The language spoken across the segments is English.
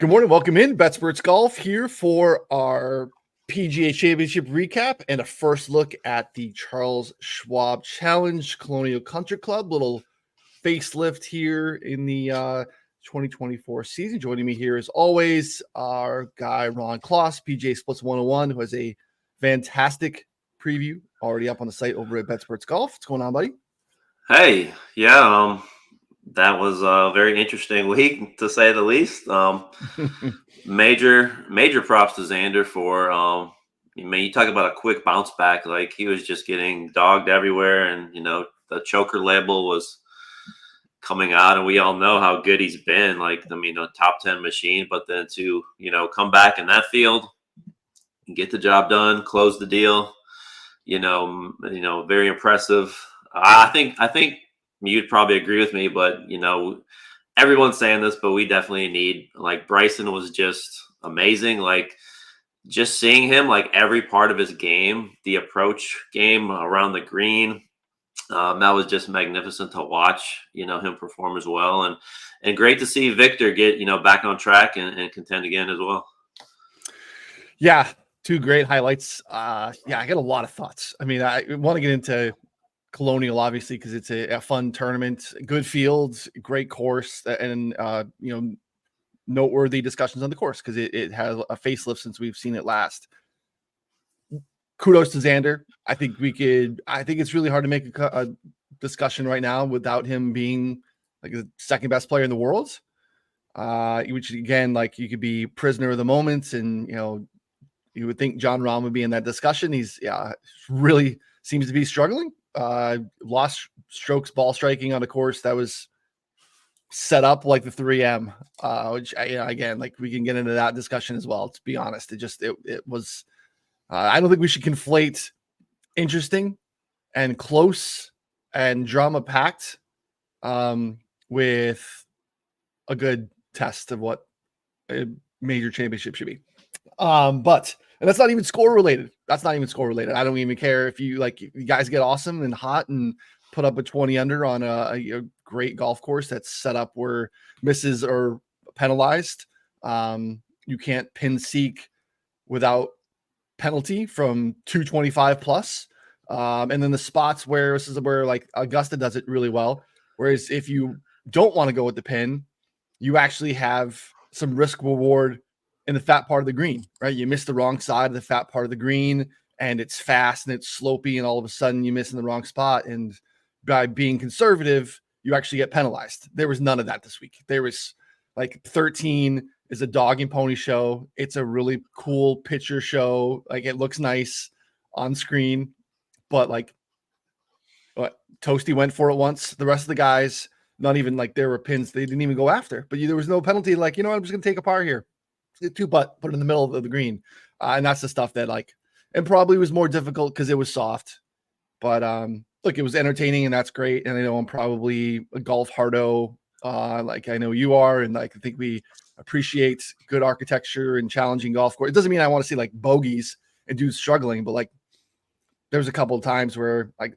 Good morning. Welcome in. Betsperts Golf here for our PGA Championship recap and a first look at the Charles Schwab Challenge Colonial Country Club. Little facelift here in the 2024 season. Joining me here, as always, our guy Ron Kloss, PGA Splits 101, who has a fantastic preview already up on the site over at Betsperts Golf. What's going on, buddy? Hey, yeah, that was a very interesting week to say the least. Major props to Xander for, you talk about a quick bounce back. Like he was just getting dogged everywhere, and the choker label was coming out, and we all know how good he's been. Like a top 10 machine, but then to come back in that field, and get the job done, close the deal. Very impressive. I think you'd probably agree with me, but everyone's saying this, but we definitely need, like, Bryson was just amazing. Like, just seeing him, like, every part of his game, the approach game around the green, that was just magnificent to watch. Him perform as well, and great to see Victor get back on track and contend again as well. Yeah, two great highlights. I got a lot of thoughts. I mean, I want to get into Colonial, obviously, because it's a fun tournament, good fields, great course, and noteworthy discussions on the course because it has a facelift since we've seen it last. Kudos to Xander. I think it's really hard to make a discussion right now without him being like the second best player in the world. Which again, like, you could be prisoner of the moment, and you would think John Rahm would be in that discussion. He's really seems to be struggling. Lost strokes ball striking on a course that was set up like the 3M, which again, like, we can get into that discussion as well. To be honest, it was. I don't think we should conflate interesting and close and drama packed with a good test of what a major championship should be. But that's not even score related. I don't even care if you guys get awesome and hot and put up a 20 under on a great golf course that's set up where misses are penalized. You can't pin seek without penalty from 225 plus. And then the spots where this is where, like, Augusta does it really well. Whereas if you don't want to go with the pin, you actually have some risk reward in the fat part of the green, right? You miss the wrong side of the fat part of the green, and it's fast and it's slopey, and all of a sudden you miss in the wrong spot. And by being conservative, you actually get penalized. There was none of that this week. There was, like, 13 is a dog and pony show. It's a really cool picture show. Like, it looks nice on screen, but like, what, Toasty went for it once. The rest of the guys, not even like there were pins they didn't even go after, but there was no penalty. Like, I'm just going to take a par here. Two putt, put it in the middle of the green. And that's the stuff that, like, and probably was more difficult because it was soft. But look, it was entertaining, and that's great. And I know I'm probably a golf hardo, like I know you are, and like I think we appreciate good architecture and challenging golf course. It doesn't mean I want to see like bogeys and dudes struggling, but like there was a couple of times where, like,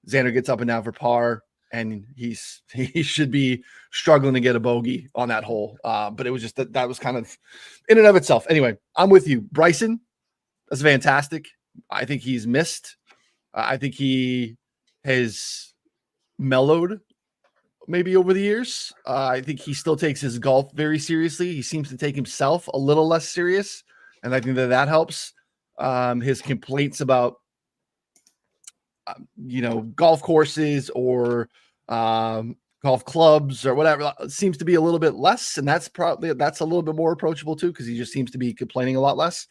Xander gets up and down for par, and he should be struggling to get a bogey on that hole. But it was just that was kind of in and of itself. Anyway, I'm with you. Bryson, that's fantastic. I think he's missed. I think he has mellowed maybe over the years. I think he still takes his golf very seriously. He seems to take himself a little less serious, and I think that helps. His complaints about golf courses or golf clubs or whatever seems to be a little bit less, and that's a little bit more approachable too, because he just seems to be complaining a lot less,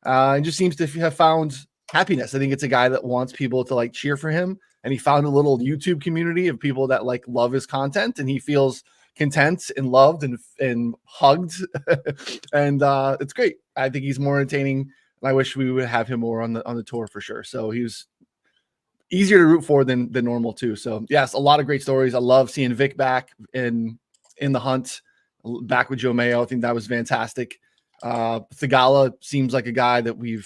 and just seems to have found happiness. I think it's a guy that wants people to, like, cheer for him, and he found a little YouTube community of people that, like, love his content, and he feels content and loved and hugged. And it's great. I think he's more entertaining, and I wish we would have him more on the tour for sure. So he was easier to root for than normal too. So yes, a lot of great stories. I love seeing Vic back in the hunt, back with Joe Mayo. I think that was fantastic. Thigala seems like a guy that we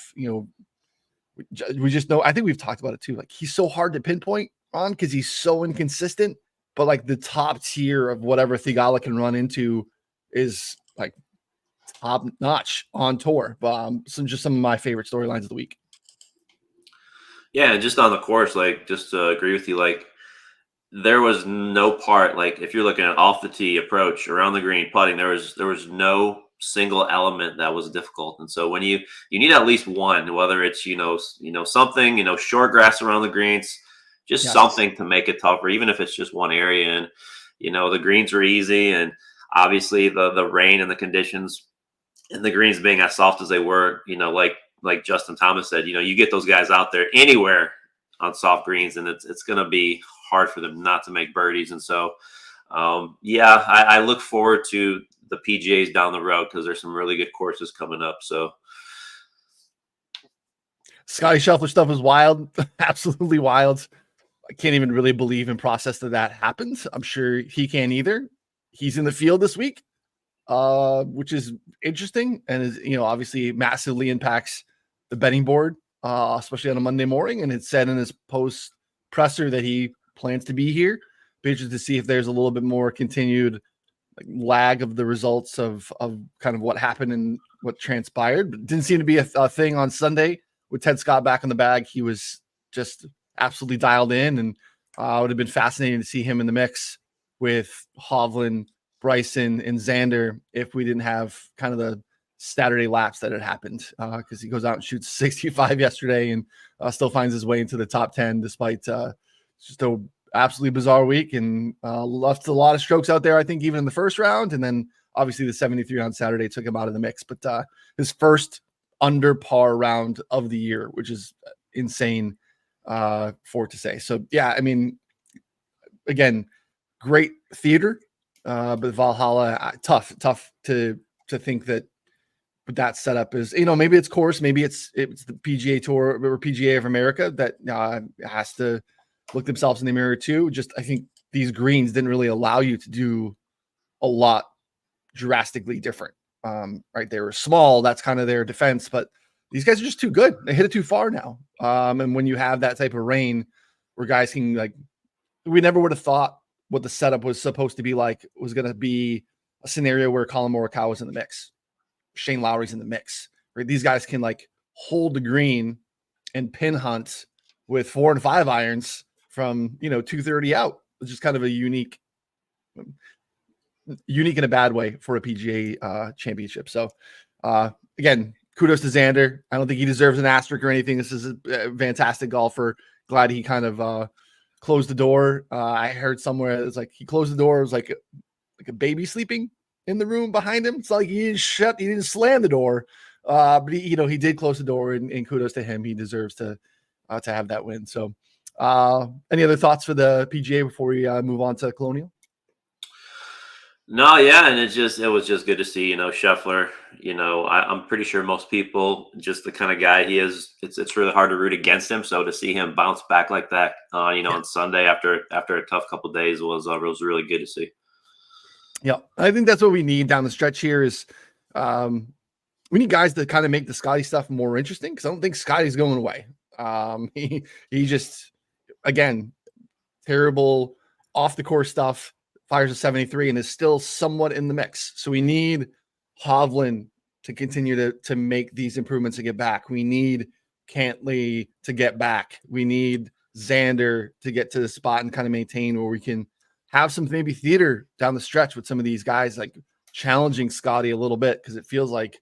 just know. I think we've talked about it too. Like, he's so hard to pinpoint on because he's so inconsistent, but like the top tier of whatever Thigala can run into is like top notch on tour. Some of my favorite storylines of the week. Yeah, and just on the course, like just to agree with you, like there was no part like if you're looking at off the tee approach around the green putting, there was no single element that was difficult. And so when you need at least one, whether it's something short grass around the greens, just Yes. something to make it tougher, even if it's just one area. And the greens were easy, and obviously the rain and the conditions and the greens being as soft as they were, like Justin Thomas said, you get those guys out there anywhere on soft greens, and it's going to be hard for them not to make birdies. And so, yeah, I look forward to the PGAs down the road because there's some really good courses coming up. So, Scotty Scheffler stuff was wild, absolutely wild. I can't even really believe and process that happened. I'm sure he can't either. He's in the field this week, which is interesting, and is obviously massively impacts the betting board, especially on a Monday morning. And it said in his post presser that he plans to be here. Be interested to see if there's a little bit more continued lag of the results of kind of what happened and what transpired. But it didn't seem to be a thing on Sunday with Ted Scott back in the bag. He was just absolutely dialed in, and it would have been fascinating to see him in the mix with Hovland, Bryson, and Xander if we didn't have kind of the Saturday lapse that had happened, because he goes out and shoots 65 yesterday and still finds his way into the top 10 despite just a absolutely bizarre week, and left a lot of strokes out there, I think, even in the first round. And then obviously the 73 on Saturday took him out of the mix. But his first under par round of the year, which is insane for it to say. So, yeah, I mean, again, great theater, but Valhalla, tough to think that setup is, maybe it's course, maybe it's the PGA Tour or PGA of America that has to look themselves in the mirror too. Just, I think these greens didn't really allow you to do a lot drastically different. Right. They were small. That's kind of their defense, but these guys are just too good. They hit it too far now. And when you have that type of rain where guys can, like, we never would have thought what the setup was supposed to be like was going to be a scenario where Colin Morikawa was in the mix. Shane Lowry's in the mix, right? These guys can hold the green and pin hunt with 4 and 5 irons from 230 out, which is kind of a unique in a bad way for a PGA championship. So again, kudos to Xander. I don't think he deserves an asterisk or anything. This is a fantastic golfer. Glad he kind of closed the door. I heard somewhere it's like he closed the door. It was like a baby sleeping in the room behind him. It's like he didn't slam the door, but he did close the door, and kudos to him. He deserves to have that win. So, any other thoughts for the PGA before we move on to Colonial? no, yeah, and it was just good to see, Scheffler. I'm pretty sure most people, just the kind of guy he is, it's really hard to root against him. So to see him bounce back like that, on Sunday after a tough couple of days was really good to see. Yeah, I think that's what we need down the stretch here is we need guys to kind of make the Scotty stuff more interesting, because I don't think Scotty's going away. He just, again, terrible off the course stuff, fires a 73 and is still somewhat in the mix. So we need Hovland to continue to make these improvements to get back. We need Cantley to get back. We need Xander to get to the spot and kind of maintain where we can have some maybe theater down the stretch with some of these guys, like challenging Scotty a little bit, because it feels like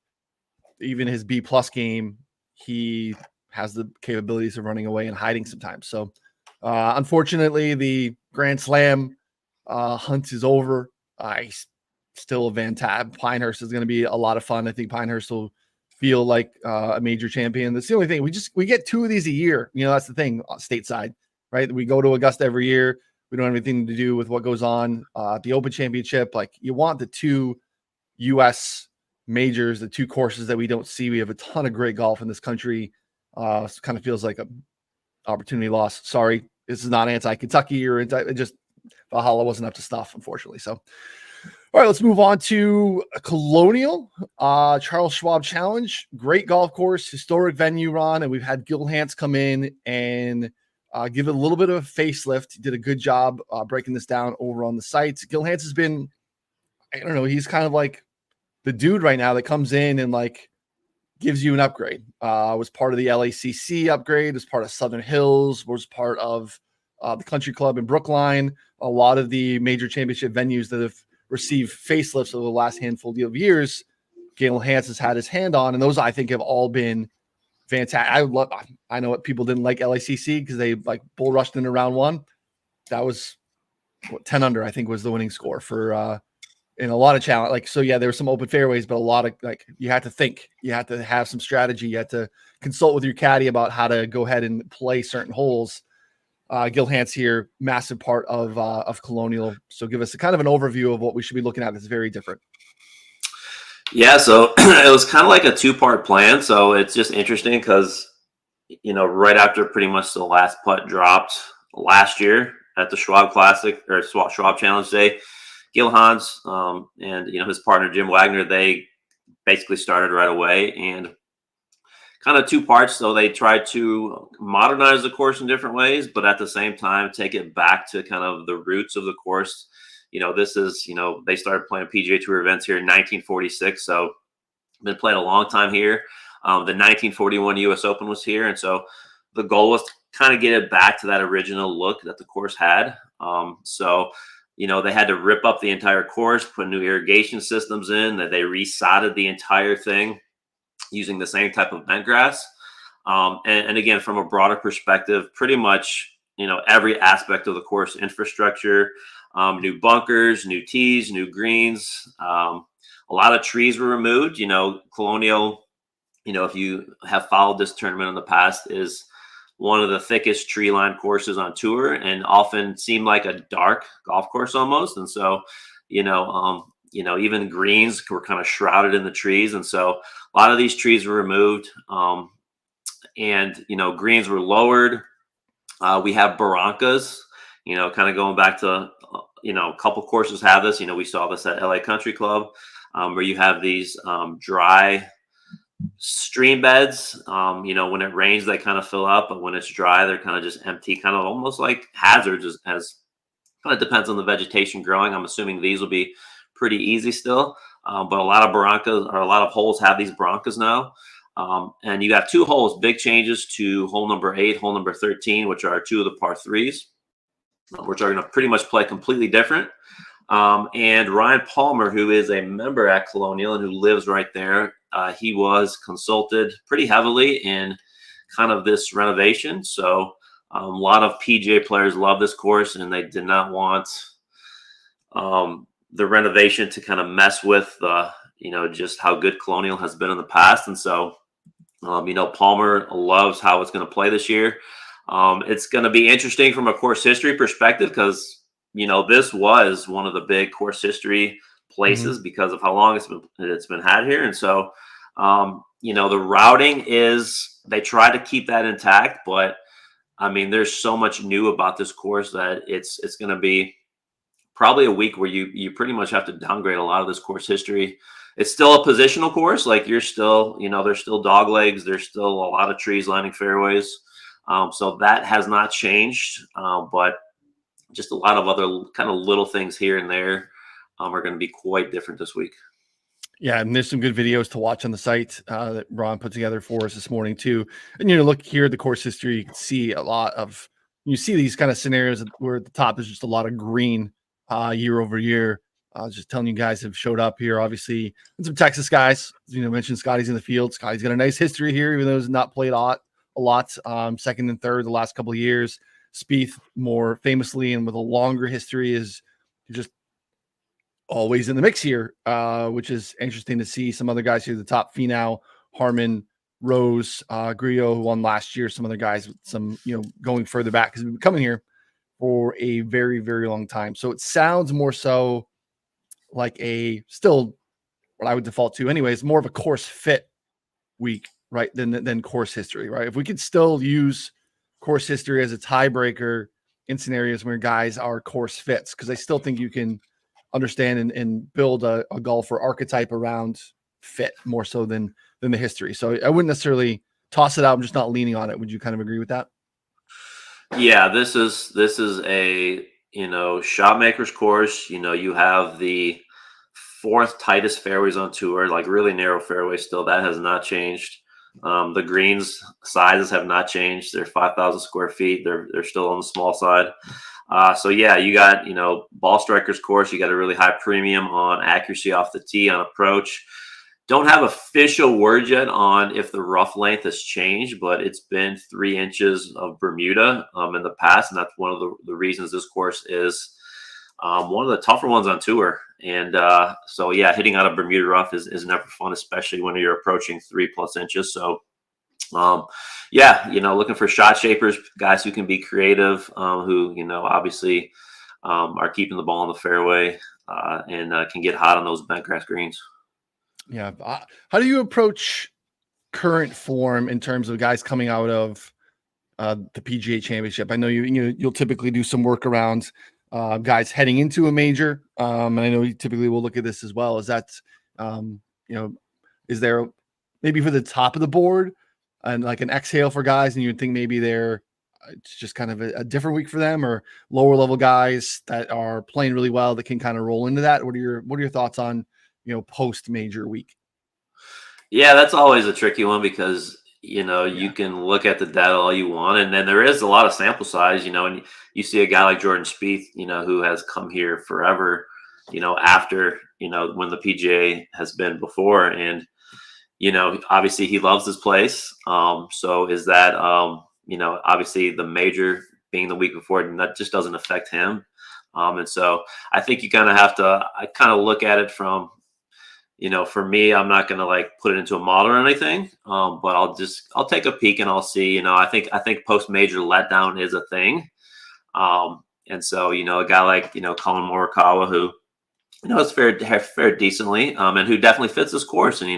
even his B+ game, he has the capabilities of running away and hiding sometimes. So unfortunately, the Grand Slam hunt is over. Still a Pinehurst is going to be a lot of fun. I think Pinehurst will feel like a major champion. That's the only thing. We get 2 of these a year. That's the thing stateside, right? We go to Augusta every year. We don't have anything to do with what goes on at the Open Championship. Like, you want the 2 U.S. majors, the 2 courses that we don't see. We have a ton of great golf in this country. It kind of feels like a opportunity loss. Sorry, this is not anti-Kentucky or it just Valhalla wasn't up to stuff, unfortunately. So, all right, let's move on to Colonial. Charles Schwab Challenge, great golf course, historic venue, Ron, and we've had Gil Hance come in and give it a little bit of a facelift. He did a good job breaking this down over on the sites. Gil Hance has been, I don't know, he's kind of like the dude right now that comes in and like gives you an upgrade. Was part of the LACC upgrade, was part of Southern Hills, was part of the Country Club in Brookline. A lot of the major championship venues that have received facelifts over the last handful of years, Galen Hance has had his hand on, and those I think have all been fantastic. I know what people didn't like LACC because they like bull rushed in round one. That was 10 under, I think, was the winning score for in a lot of challenge. Like, so yeah, there were some open fairways, but a lot of like, you had to think, you had to have some strategy. You had to consult with your caddy about how to go ahead and play certain holes. Gil Hance here, massive part of Colonial. So give us a kind of an overview of what we should be looking at that's very different. Yeah, so it was kind of like a two-part plan. So it's just interesting because, right after pretty much the last putt dropped last year at the Schwab Classic or Schwab Challenge Day, Gil Hans and his partner Jim Wagner, they basically started right away, and kind of two parts. So they tried to modernize the course in different ways, but at the same time take it back to kind of the roots of the course. This is they started playing PGA Tour events here in 1946, so been played a long time here. The 1941 U.S. Open was here, and so the goal was to kind of get it back to that original look that the course had. They had to rip up the entire course, put new irrigation systems in, that they resodded the entire thing using the same type of bent grass. And again, from a broader perspective, pretty much, every aspect of the course infrastructure, new bunkers, new tees, new greens, a lot of trees were removed. Colonial, if you have followed this tournament in the past, is one of the thickest tree line courses on tour and often seemed like a dark golf course almost. And so, even greens were kind of shrouded in the trees. And so a lot of these trees were removed and greens were lowered. We have barrancas, kind of going back to, a couple courses have this. We saw this at LA Country Club where you have these dry stream beds. When it rains, they kind of fill up, but when it's dry, they're kind of just empty, kind of almost like hazards as kind of depends on the vegetation growing. I'm assuming these will be pretty easy still. But a lot of barrancas or a lot of holes have these barrancas now. And you have two holes, big changes to hole number 8, hole number 13, which are two of the par 3s, which are going to pretty much play completely different. And Ryan Palmer, who is a member at Colonial and who lives right there, he was consulted pretty heavily in kind of this renovation. So a lot of PGA players love this course, and they did not want the renovation to kind of mess with just how good Colonial has been in the past. And so, Palmer loves how it's going to play this year. It's going to be interesting from a course history perspective because, this was one of the big course history places because of how long it's been had here. And so, the routing they try to keep that intact, but there's so much new about this course that it's going to be probably a week where you pretty much have to downgrade a lot of this course history. It's still a positional course. Like you're still, there's still dog legs. There's still a lot of trees lining fairways. So that has not changed. But just a lot of other kind of little things here and there are going to be quite different this week. Yeah, and there's some good videos to watch on the site that Ron put together for us this morning too. And look here at the course history, you can see you see these kind of scenarios where at the top there's just a lot of green year over year. I was just telling you guys have showed up here, obviously, and some Texas guys. Mentioned Scotty's in the field. Scotty's got a nice history here, even though he's not played a lot. Second and third the last couple of years. Spieth more famously and with a longer history is just always in the mix here, which is interesting to see. Some other guys here, the top Finau, Harmon, Rose, Grillo, who won last year. Some other guys with some, going further back because we've been coming here for a very, very long time. So it sounds more so like still what I would default to anyways, more of a course fit week, right? Than course history, right? If we could still use course history as a tiebreaker in scenarios where guys are course fits, because I still think you can understand and build a golfer archetype around fit more so than the history. So I wouldn't necessarily toss it out. I'm just not leaning on it. Would you kind of agree with that? Yeah, this is a shot maker's course. You have the fourth tightest fairways on tour, like really narrow fairways still. That has not changed. The greens sizes have not changed. They're 5,000 square feet. They're still on the small side. So yeah, you got, ball strikers course. You got a really high premium on accuracy off the tee on approach. Don't have official word yet on if the rough length has changed, but it's been 3 inches of Bermuda in the past, and that's one of the reasons this course is one of the tougher ones on tour. And so yeah, hitting out of Bermuda rough is never fun, especially when you're approaching 3+ inches. So yeah, looking for shot shapers, guys who can be creative, who obviously are keeping the ball in the fairway and can get hot on those bent grass greens. Yeah. How do you approach current form in terms of guys coming out of the PGA Championship? I know you'll typically do some work around guys heading into a major, and I know you typically will look at this as well. Is that is there maybe for the top of the board and like an exhale for guys, and you'd think maybe it's just kind of a different week for them, or lower level guys that are playing really well that can kind of roll into that? What are your thoughts on post major week? Yeah, that's always a tricky one because you can look at the data all you want, and then there is a lot of sample size, and you see a guy like Jordan Spieth, who has come here forever, after when the PGA has been before, and obviously he loves this place. So is that obviously the major being the week before, and that just doesn't affect him. And so I think you kind of have to look at it from, for me, I'm not going to like put it into a model or anything, but I'll take a peek and I'll see. I think post major letdown is a thing, and so a guy like Colin Morikawa, who has fared decently, and who definitely fits this course, and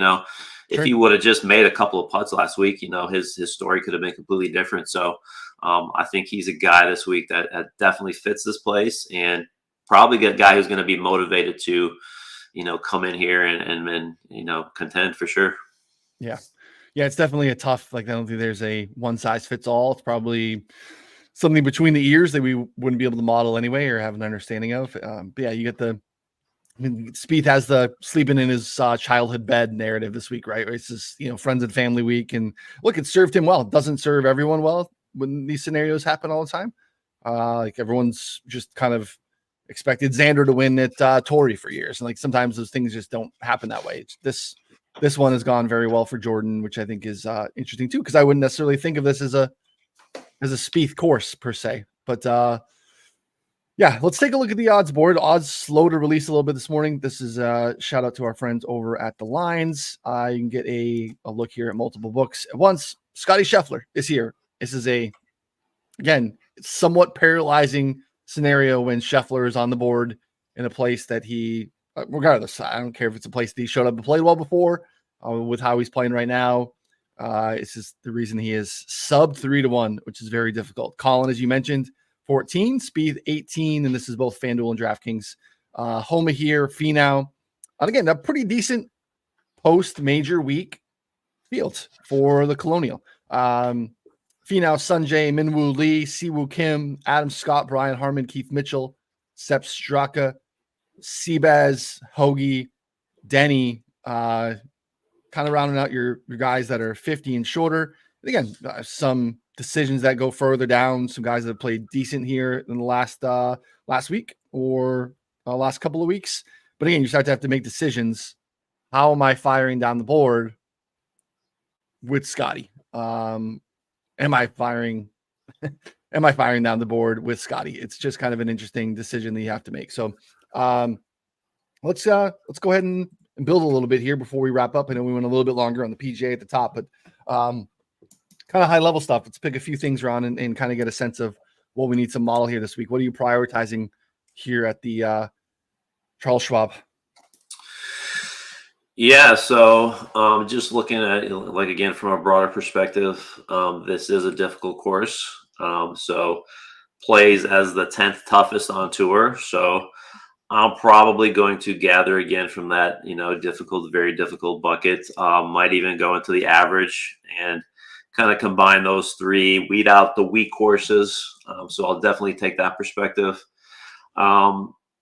if Sure. he would have just made a couple of putts last week, his story could have been completely different. So I think he's a guy this week that definitely fits this place, and probably a guy who's going to be motivated to come in here and contend for sure. Yeah. Yeah. It's definitely a tough, like, I don't think there's a one size fits all. It's probably something between the ears that we wouldn't be able to model anyway, or have an understanding of. But yeah, you get Spieth has the sleeping in his childhood bed narrative this week, right? It's just, friends and family week, and look, it served him well. It doesn't serve everyone well when these scenarios happen all the time. Like everyone's just kind of expected Xander to win at Torrey for years, and like sometimes those things just don't happen that way. This one has gone very well for Jordan, which I think is interesting too, because I wouldn't necessarily think of this as a Spieth course per se. But yeah, let's take a look at the odds board. Odds slow to release a little bit this morning. This is a shout out to our friends over at the Lines. You can get a look here at multiple books at once. Scotty Scheffler is here. This is again, somewhat paralyzing scenario when Scheffler is on the board in a place that he, regardless, I don't care if it's a place that he showed up and played well before, with how he's playing right now. It's just the reason he is sub 3-1, which is very difficult. Colin, as you mentioned, 14, Spieth 18, and this is both FanDuel and DraftKings. Homa here, Finau, and again, a pretty decent post-major week field for the Colonial. Finau, Sungjae, Minwoo Lee, Siwoo Kim, Adam Scott, Brian Harmon, Keith Mitchell, Sepp Straka, Seabass, Hoagie, Denny, kind of rounding out your guys that are 50 and shorter. And again, some decisions that go further down, some guys that have played decent here in the last week or last couple of weeks. But again, you start to have to make decisions. How am I firing down the board with Scotty? Am I firing down the board with Scotty? It's just kind of an interesting decision that you have to make. So let's go ahead and build a little bit here before we wrap up. I know we went a little bit longer on the PGA at the top, but kind of high level stuff. Let's pick a few things around and kind of get a sense of what we need to model here this week. What are you prioritizing here at the Charles Schwab? Yeah, so just looking at, like, again, from a broader perspective, this is a difficult course. So plays as the 10th toughest on tour. So I'm probably going to gather again from that, difficult, very difficult bucket. Might even go into the average and kind of combine those three, weed out the weak courses. So I'll definitely take that perspective.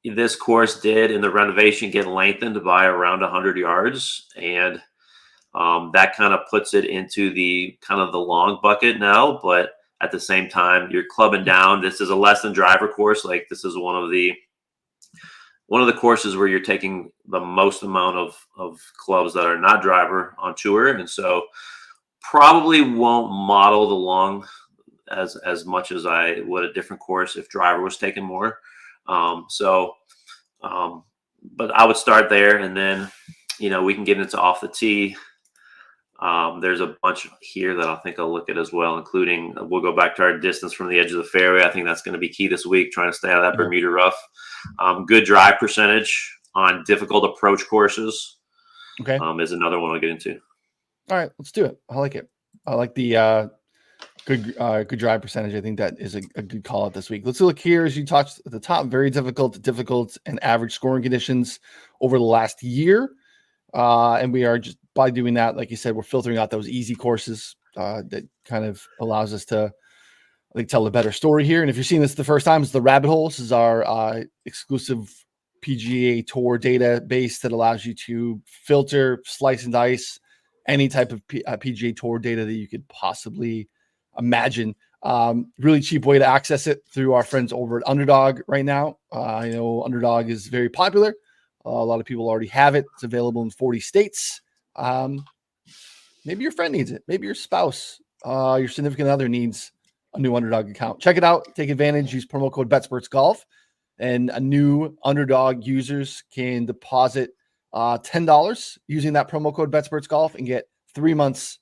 this course did in the renovation get lengthened by around 100 yards, and that kind of puts it into the kind of the long bucket now. But at the same time, you're clubbing down. This is a less than driver course. Like, this is one of the courses where you're taking the most amount of clubs that are not driver on tour, and so probably won't model the long as much as I would a different course if driver was taking more. So, but I would start there, and then we can get into off the tee. There's a bunch here that I think I'll look at as well, including we'll go back to our distance from the edge of the fairway. I think that's going to be key this week, trying to stay out of that Bermuda rough. Good drive percentage on difficult approach courses. Okay. Is another one I'll get into. All right, let's do it. I like it. I like the good drive percentage. I think that is a good call out this week. Let's look here. As you touched at the top, very difficult, and average scoring conditions over the last year. And we are just, by doing that, like you said, we're filtering out those easy courses that kind of allows us to, I think, tell a better story here. And if you're seeing this the first time, it's the Rabbit Hole. This is our exclusive PGA Tour database that allows you to filter, slice and dice any type of PGA Tour data that you could possibly imagine. Really cheap way to access it through our friends over at Underdog right now. I know Underdog is very popular. A lot of people already have it. It's available in 40 states. Maybe your friend needs it. Maybe your spouse, your significant other needs a new Underdog account. Check it out. Take advantage. Use promo code Betsperts Golf, and a new Underdog users can deposit $10 using that promo code Betsperts Golf and get 3 months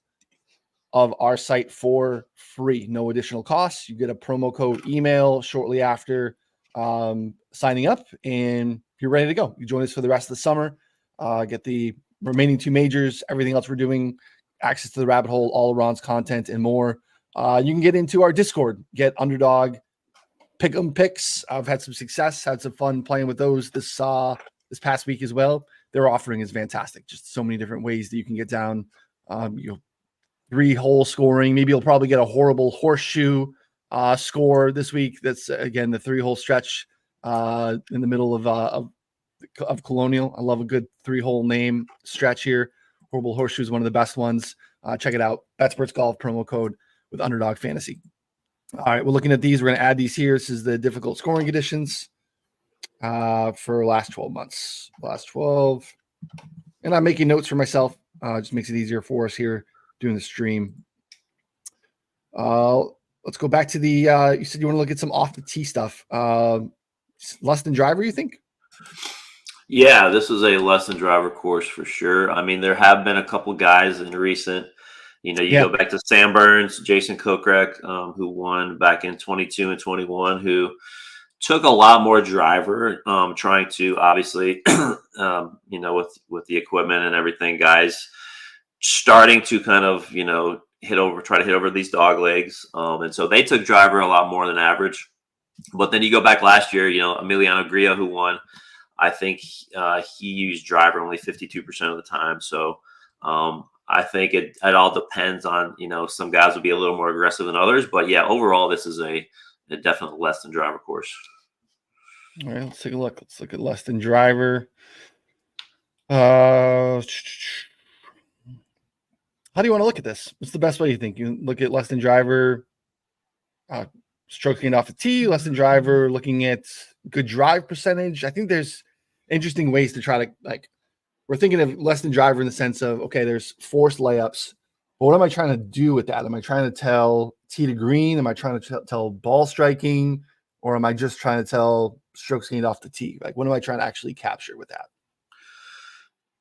of our site for free. No additional costs. You get a promo code email shortly after signing up, and you're ready to go. You join us for the rest of the summer. Get the remaining 2 majors, everything else we're doing, access to the Rabbit Hole, all Ron's content, and more. You can get into our Discord, get Underdog Pick'em picks. I've had some success, had some fun playing with those this past week as well. Their offering is fantastic. Just so many different ways that you can get down. 3-hole scoring. Maybe you'll probably get a horrible horseshoe score this week. That's again the 3-hole stretch in the middle of Colonial. I love a good 3-hole name stretch here. Horrible horseshoe is one of the best ones. Check it out. Betsperts Golf promo code with Underdog Fantasy. All right, we're looking at these. We're going to add these here. This is the difficult scoring conditions for last 12 months. Last 12. And I'm making notes for myself. Just makes it easier for us here doing the stream. Let's go back to the you said you want to look at some off the tee stuff. Less than driver, you think? Yeah, this is a less than driver course for sure. I mean, there have been a couple guys in recent, go back to Sam Burns, Jason Kokrak, who won back in 22 and 21, who took a lot more driver, trying to obviously, with the equipment and everything, guys starting to kind of, try to hit over these dog legs. And so they took driver a lot more than average. But then you go back last year, Emiliano Grillo, who won, I think he used driver only 52% of the time. So I think it all depends on, some guys will be a little more aggressive than others. But yeah, overall, this is a definitely less than driver course. All right, let's take a look. Let's look at less than driver. How do you want to look at this? What's the best way you think? You look at less than driver, stroking it off the tee, less than driver, looking at good drive percentage. I think there's interesting ways to try to, we're thinking of less than driver in the sense of, okay, there's forced layups. But what am I trying to do with that? Am I trying to tell tee to green? Am I trying to tell ball striking? Or am I just trying to tell strokes gained off the tee? What am I trying to actually capture with that?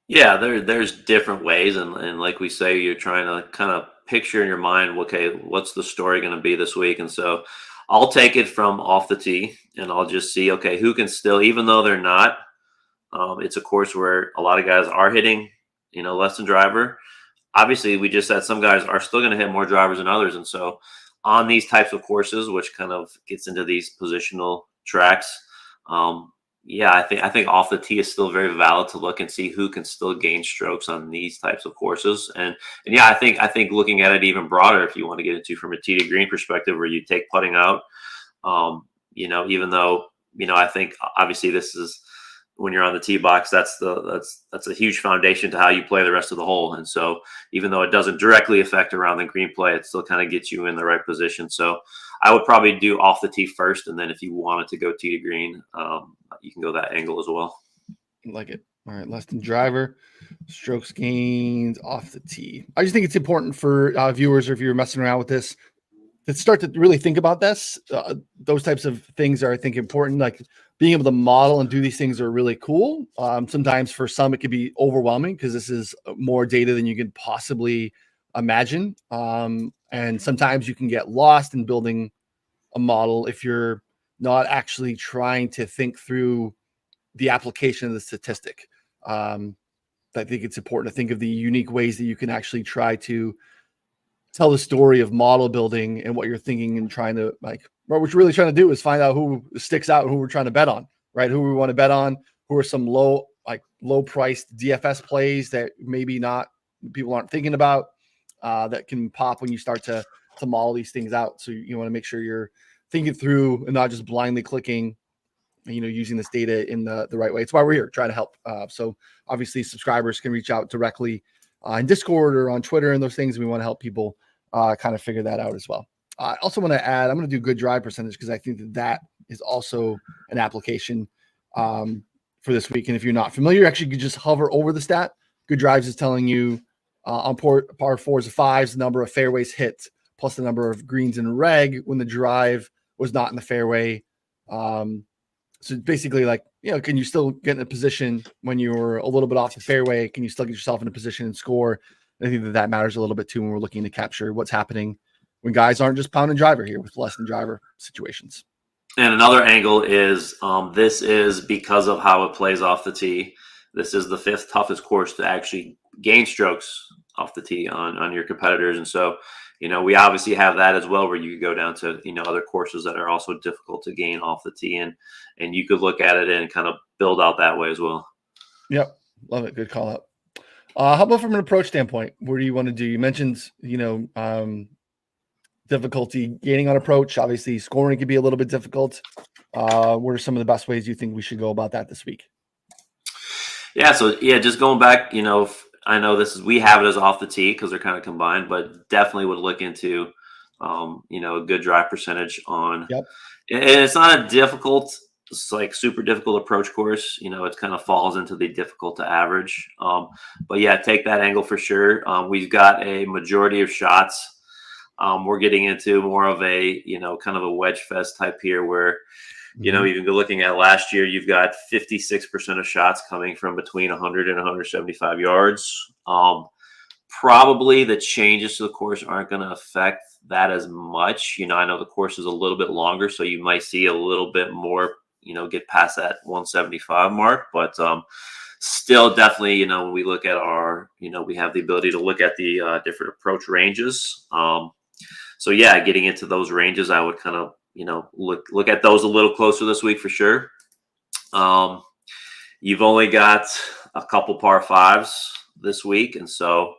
Yeah, there's different ways. And like we say, you're trying to kind of picture in your mind, okay, what's the story going to be this week? And so I'll take it from off the tee and I'll just see, okay, who can still, even though they're not, it's a course where a lot of guys are hitting, less than driver. Obviously, we just said some guys are still going to hit more drivers than others. And so on these types of courses, which kind of gets into these positional tracks, I think off the tee is still very valid to look and see who can still gain strokes on these types of courses. And yeah, I think looking at it even broader, if you want to get into from a tee to green perspective, where you take putting out, even though I think obviously this is when you're on the tee box, that's a huge foundation to how you play the rest of the hole. And so even though it doesn't directly affect around the green play, it still kind of gets you in the right position. So I would probably do off the tee first, and then if you wanted to go tee to green, you can go that angle as well. Like it. All right, less than driver, strokes gained off the tee. I just think it's important for viewers, or if you're messing around with this, to start to really think about this. Those types of things are, I think, important. Like being able to model and do these things are really cool. Sometimes for some, it could be overwhelming because this is more data than you could possibly imagine. And sometimes you can get lost in building a model if you're not actually trying to think through the application of the statistic. I think it's important to think of the unique ways that you can actually try to tell the story of model building and what you're thinking and trying to what we're really trying to do is find out who sticks out and who we're trying to bet on, right? Who we want to bet on, who are some low priced DFS plays that maybe not people aren't thinking about that can pop when you start to model these things out. So you want to make sure you're thinking through and not just blindly clicking, using this data in the right way. It's why we're here, trying to help. So obviously subscribers can reach out directly in Discord or on Twitter and those things. We want to help people kind of figure that out as well. I also want to add, I'm going to do good drive percentage because I think that is also an application for this week. And if you're not familiar, actually you could just hover over the stat. Good drives is telling you on par fours and fives, the number of fairways hit plus the number of greens in reg when the drive was not in the fairway. So basically, can you still get in a position when you're a little bit off the fairway? Can you still get yourself in a position and score? I think that matters a little bit too when we're looking to capture what's happening when guys aren't just pound and driver here with less than driver situations. And another angle is this is because of how it plays off the tee. This is the fifth toughest course to actually gain strokes off the tee on your competitors. And so, we obviously have that as well, where you could go down to, other courses that are also difficult to gain off the tee, and you could look at it and kind of build out that way as well. Yep. Love it. Good call out. How about from an approach standpoint? What do you want to do? You mentioned, difficulty gaining on approach. Obviously scoring can be a little bit difficult. What are some of the best ways you think we should go about that this week? Yeah. So just going back, I know we have it as off the tee because they're kind of combined, but definitely would look into, a good drive percentage on. Yep. And it's not a difficult, super difficult approach course. It kind of falls into the difficult to average. But yeah, take that angle for sure. We've got a majority of shots. We're getting into more of a, kind of a wedge fest type here where, even looking at last year, you've got 56% of shots coming from between 100 and 175 yards. Probably the changes to the course aren't going to affect that as much. I know the course is a little bit longer, so you might see a little bit more, get past that 175 mark. But still, definitely, when we look at our, we have the ability to look at the different approach ranges. So yeah, getting into those ranges, I would kind of, look at those a little closer this week for sure. You've only got a couple par fives this week, and so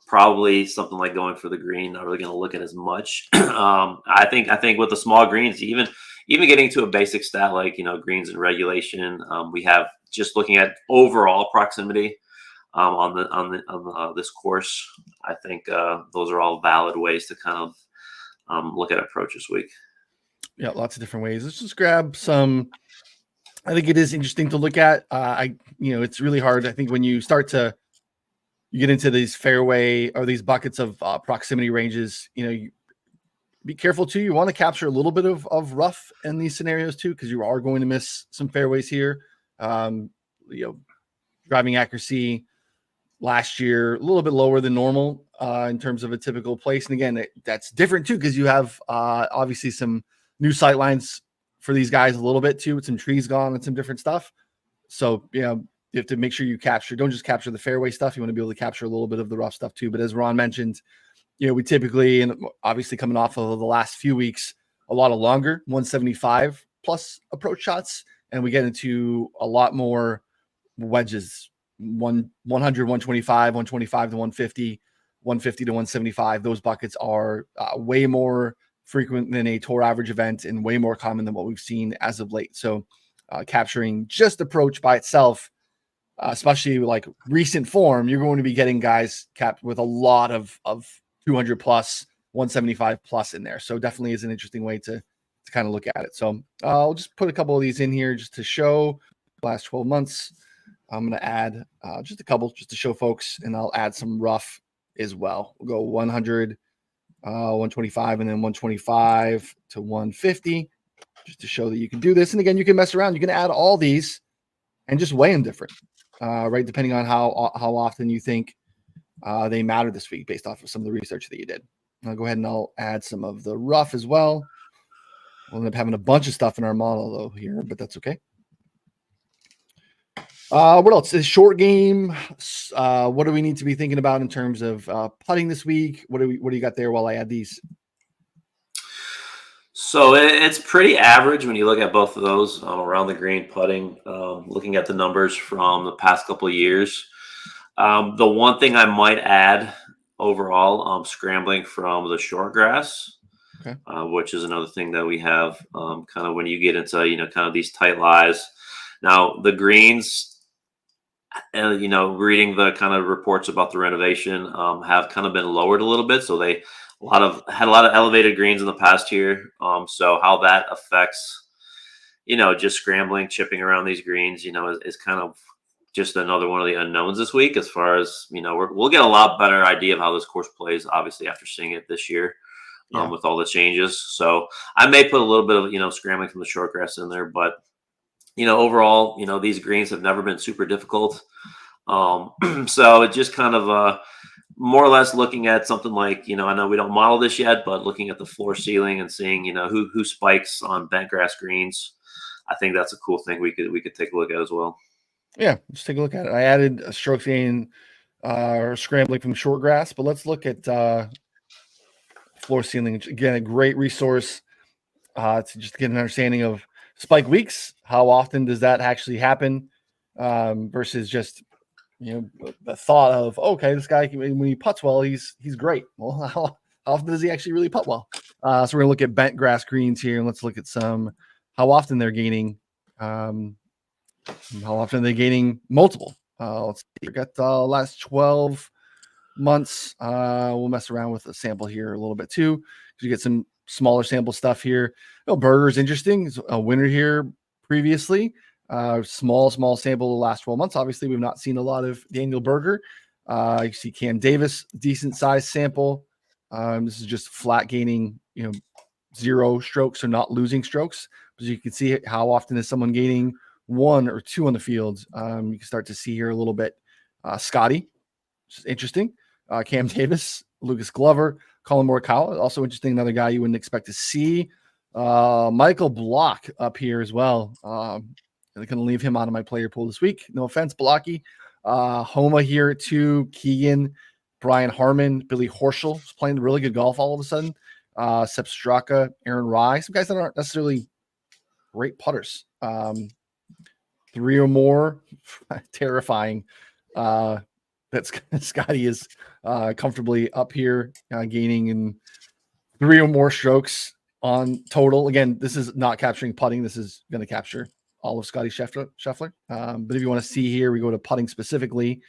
probably something like going for the green, not really going to look at as much. I think with the small greens, even getting to a basic stat like greens in regulation, we have just looking at overall proximity on this course. I think those are all valid ways to kind of look at approach this week. Yeah, lots of different ways. Let's just grab some. I think it is interesting to look at. It's really hard. I think when you start to get into these fairway or these buckets of proximity ranges, you be careful too. You want to capture a little bit of rough in these scenarios too, because you are going to miss some fairways here. Driving accuracy last year a little bit lower than normal in terms of a typical place. And again, that's different too, because you have obviously some new sight lines for these guys a little bit too, with some trees gone and some different stuff. So, you have to make sure you don't just capture the fairway stuff. You want to be able to capture a little bit of the rough stuff too. But as Ron mentioned, we typically, and obviously coming off of the last few weeks, a lot of longer 175 plus approach shots. And we get into a lot more wedges, 100, 125, 125 to 150, 150 to 175. Those buckets are way more frequent than a tour average event and way more common than what we've seen as of late. So capturing just approach by itself, especially like recent form, you're going to be getting guys capped with a lot of 200 plus, 175 plus in there. So definitely is an interesting way to kind of look at it. So I'll just put a couple of these in here just to show the last 12 months. I'm going to add just a couple just to show folks, and I'll add some rough as well. We'll go 100, 125, and then 125 to 150 just to show that you can do this. And again, you can mess around. You can add all these and just weigh them different, right? Depending on how often you think they matter this week based off of some of the research that you did. I'll go ahead and I'll add some of the rough as well. We'll end up having a bunch of stuff in our model though here, but that's okay. What else? Is short game. What do we need to be thinking about in terms of putting this week? What do you got there while I add these? So it's pretty average when you look at both of those around the green putting. Looking at the numbers from the past couple of years, the one thing I might add overall, scrambling from the short grass, okay. Which is another thing that we have kind of when you get into kind of these tight lies. Now the greens. Reading the kind of reports about the renovation have kind of been lowered a little bit. So they had a lot of elevated greens in the past year. So how that affects, just scrambling, chipping around these greens, is kind of just another one of the unknowns this week. As far as we'll get a lot better idea of how this course plays, obviously after seeing it this year, with all the changes. So I may put a little bit of scrambling from the short grass in there, but overall, these greens have never been super difficult. So it just kind of more or less looking at something like, I know we don't model this yet, but looking at the floor ceiling and seeing, who spikes on bent grass greens. I think that's a cool thing we could take a look at as well. Yeah, let's take a look at it. I added a stroke gain or scrambling from short grass, but let's look at floor ceiling. Again, a great resource to just get an understanding of spike weeks. How often does that actually happen versus just the thought of, okay, this guy when he putts well, he's great. Well, how often does he actually really putt well? So we're gonna look at bent grass greens here, and let's look at how often they're gaining. How often are they gaining multiple? Let's see. We got the last 12 months. We'll mess around with a sample here a little bit too. You get some smaller sample stuff here. Berger's interesting. It's a winner here previously. Small sample the last 12 months. Obviously, we've not seen a lot of Daniel Berger. You see Cam Davis, decent size sample. This is just flat gaining, 0 strokes, so not losing strokes. But you can see how often is someone gaining 1 or 2 on the field. You can start to see here a little bit. Scotty, which is interesting. Cam Davis, Lucas Glover, Colin Morikawa, also interesting. Another guy you wouldn't expect to see. Michael Block up here as well. I'm going to leave him out of my player pool this week. No offense, Blocky. Homa here too. Keegan, Brian Harmon, Billy Horschel is playing really good golf all of a sudden. Sepp Straka, Aaron Rye, some guys that aren't necessarily great putters. 3 or more, terrifying. That Scotty is comfortably up here, gaining in 3 or more strokes on total. Again, this is not capturing putting. This is going to capture all of Scotty Scheffler. But if you want to see here, we go to putting specifically.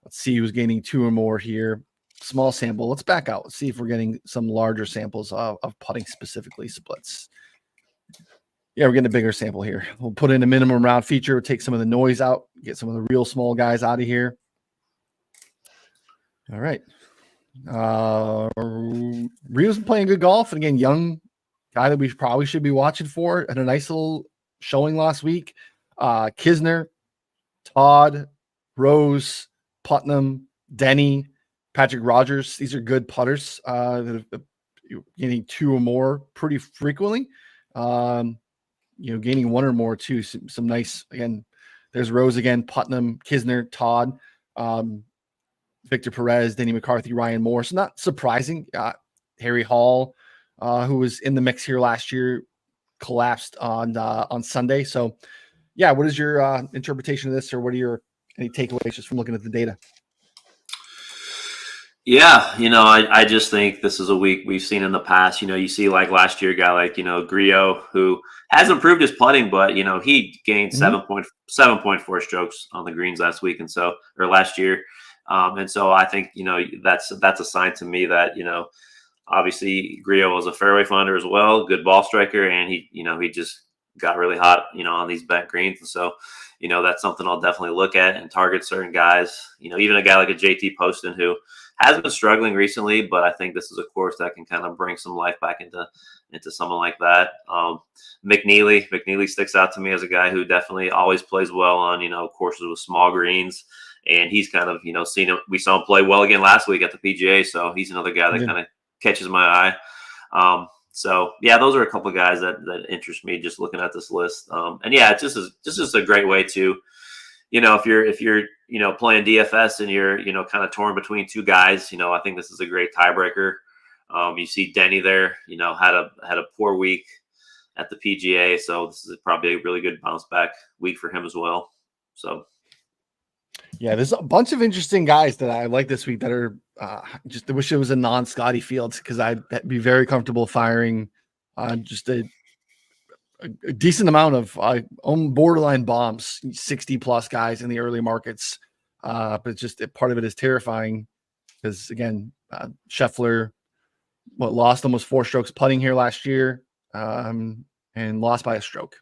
Let's see who's gaining 2 or more here. Small sample. Let's back out. Let's see if we're getting some larger samples of putting specifically splits. Yeah, we're getting a bigger sample here. We'll put in a minimum round feature, take some of the noise out, get some of the real small guys out of here. All right. Rio's been playing good golf. And again, young guy that we probably should be watching for. Had a nice little showing last week. Kisner, Todd, Rose, Putnam, Denny, Patrick Rogers. These are good putters that have getting 2 or more pretty frequently. Gaining 1 or more too. Some nice, again, there's Rose again, Putnam, Kisner, Todd, Victor Perez, Denny McCarthy, Ryan Moore. So not surprising. Harry Hall, who was in the mix here last year, collapsed on Sunday. So yeah, what is your interpretation of this, or what are your any takeaways just from looking at the data? Yeah, I just think this is a week we've seen in the past. You see like last year, a guy like Griot, who has improved his putting, but he gained Mhm. 7.4 strokes on the greens last week, and so or last year, and so I think that's a sign to me that obviously Griot was a fairway finder as well, good ball striker, and he just got really hot, on these bent greens, and so that's something I'll definitely look at and target certain guys. Even a guy like a JT Poston who has been struggling recently, but I think this is a course that can kind of bring some life back into someone like that. McNeely sticks out to me as a guy who definitely always plays well on courses with small greens, and he's kind of seen him. We saw him play well again last week at the PGA, so he's another guy that Yeah. kind of catches my eye. So yeah, those are a couple of guys that interest me just looking at this list. And yeah, it's just a great way to, if you're playing DFS and you're kind of torn between two guys, I think this is a great tiebreaker. You see Denny there, had a poor week at the PGA, so this is probably a really good bounce back week for him as well. So Yeah, there's a bunch of interesting guys that I like this week that are just I wish it was a non-Scotty Fields because I'd be very comfortable firing just a decent amount of on borderline bombs, 60 plus guys in the early markets. But just part of it is terrifying because again, Scheffler lost almost 4 strokes putting here last year, and lost by a stroke.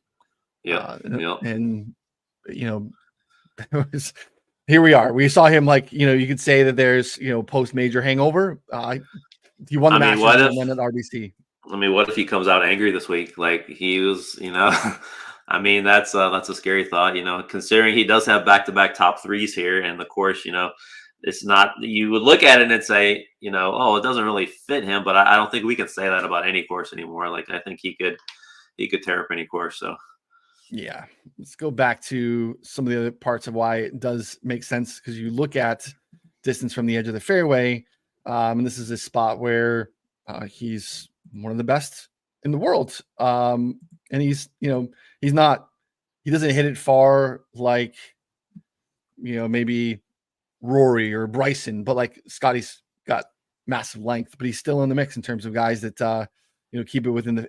yeah, yeah. And you know, it was, here we are. We saw him you could say that there's post major hangover. He won the I mean, Masters what and if then went at RBC. what if he comes out angry this week? Like he was, I mean, that's a scary thought, considering he does have back-to-back top threes here. And of course, it's not, you would look at it and say, oh, it doesn't really fit him, but I don't think we can say that about any course anymore. Like, I think he could tear up any course. So Yeah, let's go back to some of the other parts of why it does make sense because you look at distance from the edge of the fairway, and this is a spot where he's one of the best in the world, and he's not he doesn't hit it far like maybe Rory or Bryson, but like Scotty's got massive length, but he's still in the mix in terms of guys that keep it within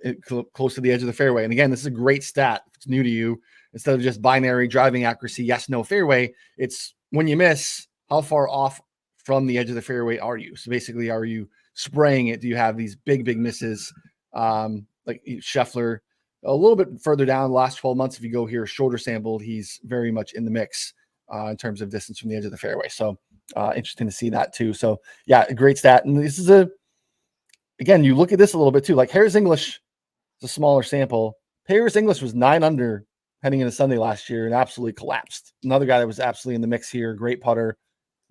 close to the edge of the fairway. And again, this is a great stat. If it's new to you, instead of just binary driving accuracy, yes, no fairway, it's when you miss, how far off from the edge of the fairway are you? So basically, are you spraying it? Do you have these big misses? Like Scheffler, a little bit further down the last 12 months, if you go here, shorter sampled, he's very much in the mix in terms of distance from the edge of the fairway. So interesting to see that too. So yeah, a great stat. And this is again, you look at this a little bit too, like Harris English is a smaller sample. Harris English was 9 under heading into Sunday last year and absolutely collapsed. Another guy that was absolutely in the mix here. Great putter,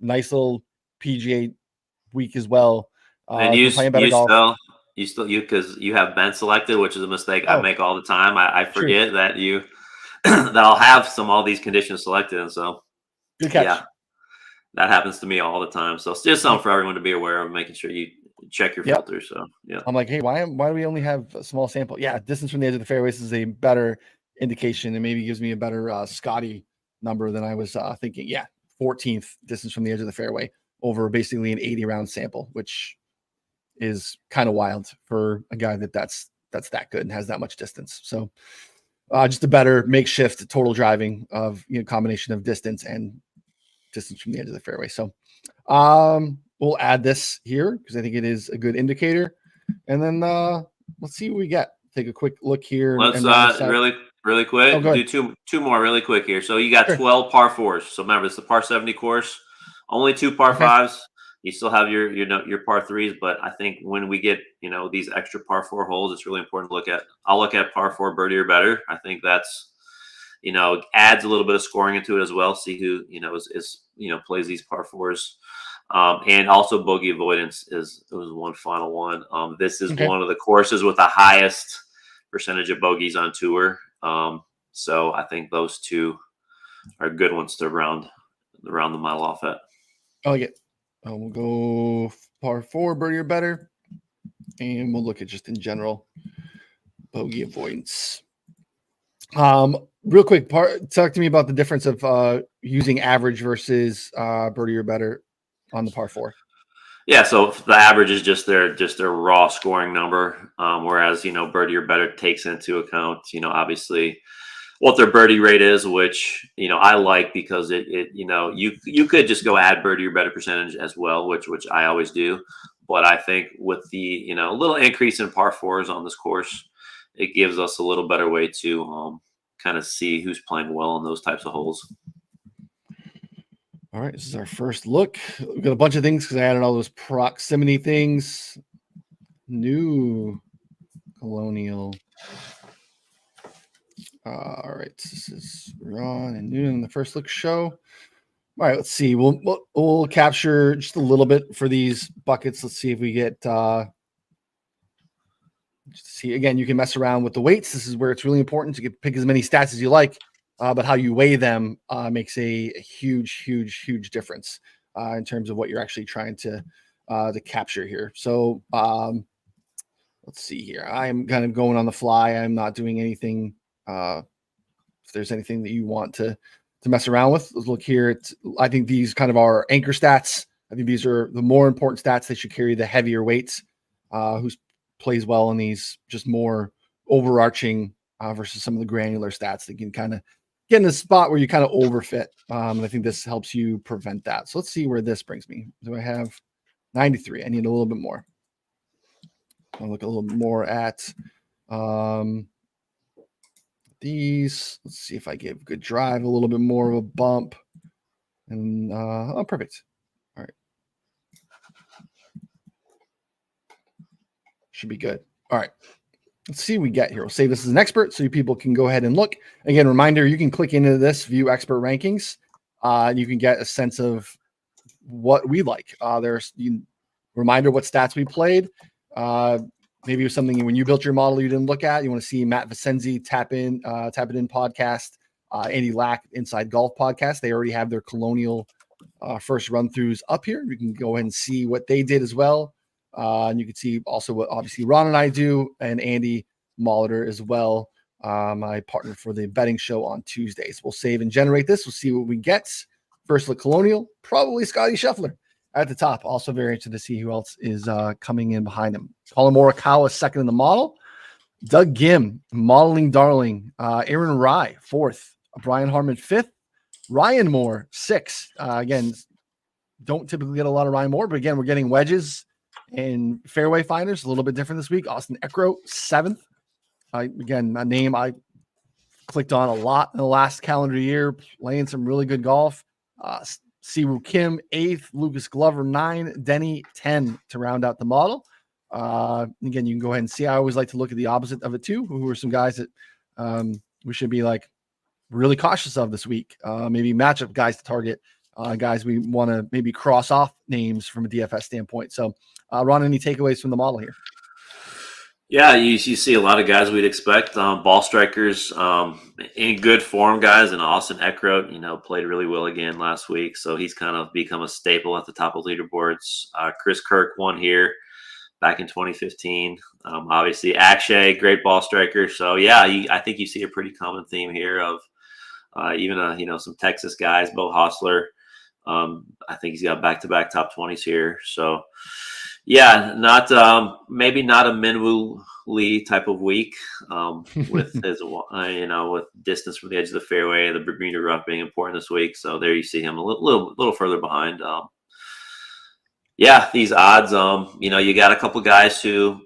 nice little PGA week as well. and Been playing better golf. because you have Ben selected, which is a mistake I Oh, make all the time. I true. forget that that I'll have all these conditions selected, and so Good yeah, catch. that happens to me all the time. So it's just something Yep. for everyone to be aware of, making sure you check your Yep. filters. So yeah, I'm like, hey, why do we only have a small sample? Yeah, distance from the edge of the fairways is a better indication and maybe gives me a better Scotty number than I was thinking. Yeah, 14th distance from the edge of the fairway over basically an 80 round sample, which is kind of wild for a guy that's that good and has that much distance. So just a better makeshift total driving of combination of distance and distance from the edge of the fairway. So we'll add this here because I think it is a good indicator. And then let's see what we get. Take a quick look here let's and round this out. really Oh, quick go do ahead. two more really quick here. So you got Sure. 12 par fours. So remember, it's the par 70 course. Only 2 par Okay. fives. You still have your par threes, but I think when we get these extra par 4 holes, it's really important to look at. I'll look at par 4 birdie or better. I think that's adds a little bit of scoring into it as well. See who is plays these par 4s. And also bogey avoidance was one final one. This is Okay. one of the courses with the highest percentage of bogeys on tour. So I think those two are good ones to round the mile off at. I like it. We'll go par 4 birdie or better. And we'll look at just in general bogey avoidance. Real quick, talk to me about the difference of using average versus birdie or better on the par 4. Yeah, so the average is just their raw scoring number, whereas birdie or better takes into account obviously what their birdie rate is, which I like because it you could just go add birdie or better percentage as well, which I always do, but I think with the little increase in par fours on this course, it gives us a little better way to kind of see who's playing well on those types of holes. All right, this is our first look. We've got a bunch of things because I added all those proximity things. New Colonial. All right, this is Ron and Noonan in the first look show. All right, let's see. We'll capture just a little bit for these buckets. Let's see if we get see again. You can mess around with the weights. This is where it's really important to pick as many stats as you like, but how you weigh them makes a huge difference in terms of what you're actually trying to capture here. So let's see here. I'm kind of going on the fly. I'm not doing anything. If there's anything that you want to mess around with, let's look here. I think these kind of are anchor stats. I think these are the more important stats. They should carry the heavier weights. Who plays well in these just more overarching versus some of the granular stats that can kind of get in a spot where you kind of overfit. And I think this helps you prevent that. So let's see where this brings me. Do I have 93? I need a little bit more. I'll look a little bit more at these. Let's see if I give good drive a little bit more of a bump. And oh, perfect. All right. Should be good. All right. Let's see what we get here. We'll save this as an expert so you people can go ahead and look. Again, reminder, you can click into this, view expert rankings. You can get a sense of what we like. Reminder what stats we played. Maybe it was something when you built your model you didn't look at. You want to see Matt Vicenzi Tap It In podcast, Andy Lack Inside Golf podcast. They already have their Colonial first run throughs up here. You can go ahead and see what they did as well. And you can see also what obviously Ron and I do, and Andy Molitor as well, my partner for the betting show on Tuesdays. We'll save and generate this. We'll see what we get. First look Colonial, probably Scotty Scheffler at the top. Also very interested to see who else is coming in behind him. Colin Morikawa second in the model. Doug Gim, modeling darling. Aaron Rye, fourth. Brian Harmon, fifth. Ryan Moore, sixth. Again, don't typically get a lot of Ryan Moore, but again, we're getting wedges and fairway finders. A little bit different this week. Austin Eckroat, seventh. Again, a name I clicked on a lot in the last calendar year, playing some really good golf. Siwoo Kim, 8th. Lucas Glover, 9. Denny, 10 to round out the model. Again, you can go ahead and see. I always like to look at the opposite of it too, who are some guys that we should be like really cautious of this week. Maybe matchup guys to target, guys we want to maybe cross off names from a DFS standpoint. So, Ron, any takeaways from the model here? Yeah, you see a lot of guys we'd expect. Ball strikers in good form, guys. And Austin Eckroat, played really well again last week. So he's kind of become a staple at the top of leaderboards. Chris Kirk won here back in 2015. Obviously, Akshay, great ball striker. So, yeah, I think you see a pretty common theme here of even, some Texas guys, Bo Hostler. I think he's got back-to-back top 20s here. So, yeah, maybe not a Minwoo Lee type of week with his, with distance from the edge of the fairway, the Bermuda rough being important this week. So there you see him a little further behind. Yeah, these odds, you got a couple guys who,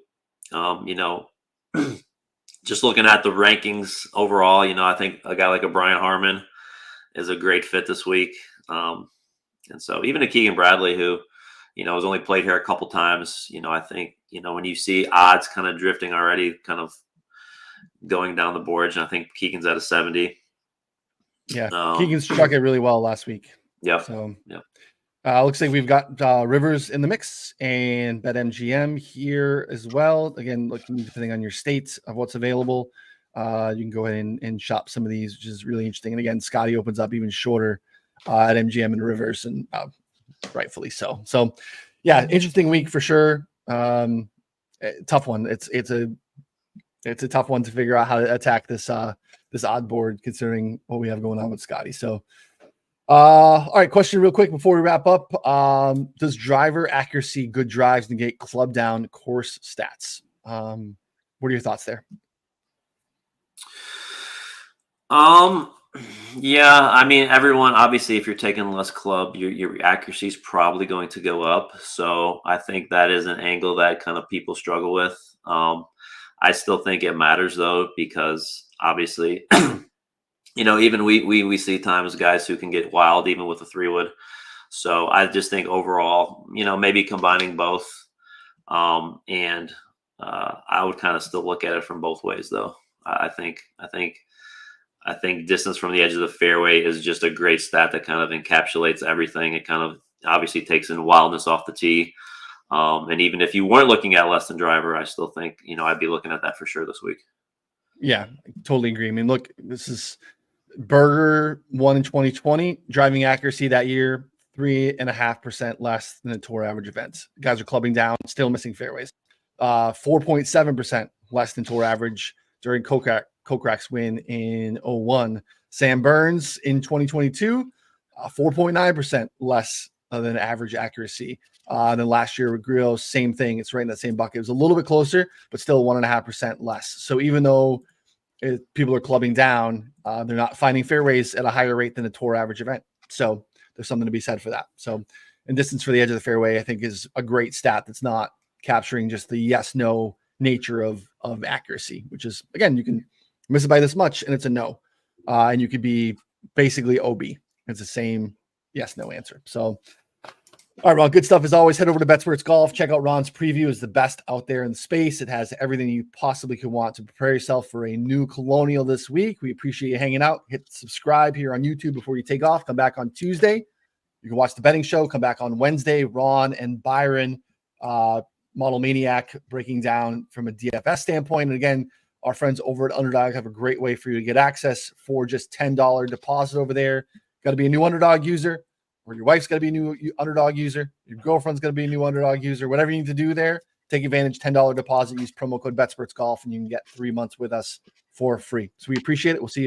just looking at the rankings overall, I think a guy like a Brian Harmon is a great fit this week. And so even a Keegan Bradley, who, has only played here a couple times, I think, when you see odds kind of drifting already, kind of going down the board, and I think Keegan's at a 70. Yeah, Keegan struck it really well last week. Yeah. So, yeah. Looks like we've got Rivers in the mix and BetMGM here as well. Again, looking depending on your state of what's available, you can go ahead and shop some of these, which is really interesting. And again, Scotty opens up even shorter at MGM and Rivers, and rightfully so. So, yeah, interesting week for sure. Tough one. It's a tough one to figure out how to attack this odd board, considering what we have going on with Scotty. So. All right, question real quick before we wrap up. Does driver accuracy, good drives negate club down course stats? What are your thoughts there? Yeah, I mean, everyone obviously, if you're taking less club, your accuracy is probably going to go up. So I think that is an angle that kind of people struggle with. I still think it matters though, because obviously, even we see times guys who can get wild even with a 3-wood. So I just think overall, maybe combining both, and I would kind of still look at it from both ways though. I think distance from the edge of the fairway is just a great stat that kind of encapsulates everything. It kind of obviously takes in wildness off the tee. And even if you weren't looking at less than driver, I still think, I'd be looking at that for sure this week. Yeah, totally agree. I mean, look, this is Berger won in 2020, driving accuracy that year, 3.5% less than the tour average events. Guys are clubbing down, still missing fairways. 4.7% less than tour average during Kokrak's win in 01. Sam Burns in 2022, 4.9% less than average accuracy. Then last year with Grillo, same thing. It's right in that same bucket. It was a little bit closer, but still 1.5% less. So even though people are clubbing down, they're not finding fairways at a higher rate than the tour average event. So there's something to be said for that. So, and distance for the edge of the fairway, I think, is a great stat that's not capturing just the yes/no nature of accuracy, which is, again, you can miss it by this much and it's a no, and you could be basically OB. It's the same yes/no answer. So, all right, Ron, good stuff as always. Head over to Betsperts Golf. Check out Ron's preview. It's the best out there in the space. It has everything you possibly could want to prepare yourself for a new Colonial this week. We appreciate you hanging out. Hit subscribe here on YouTube before you take off. Come back on Tuesday. You can watch the betting show. Come back on Wednesday. Ron and Byron, Model Maniac, breaking down from a DFS standpoint. And again, our friends over at Underdog have a great way for you to get access for just $10 deposit over there. Got to be a new Underdog user, or your wife's got to be a new Underdog user. Your girlfriend's got to be a new Underdog user. Whatever you need to do there, take advantage. $10 deposit. Use promo code Betsperts Golf, and you can get 3 months with us for free. So we appreciate it. We'll see you.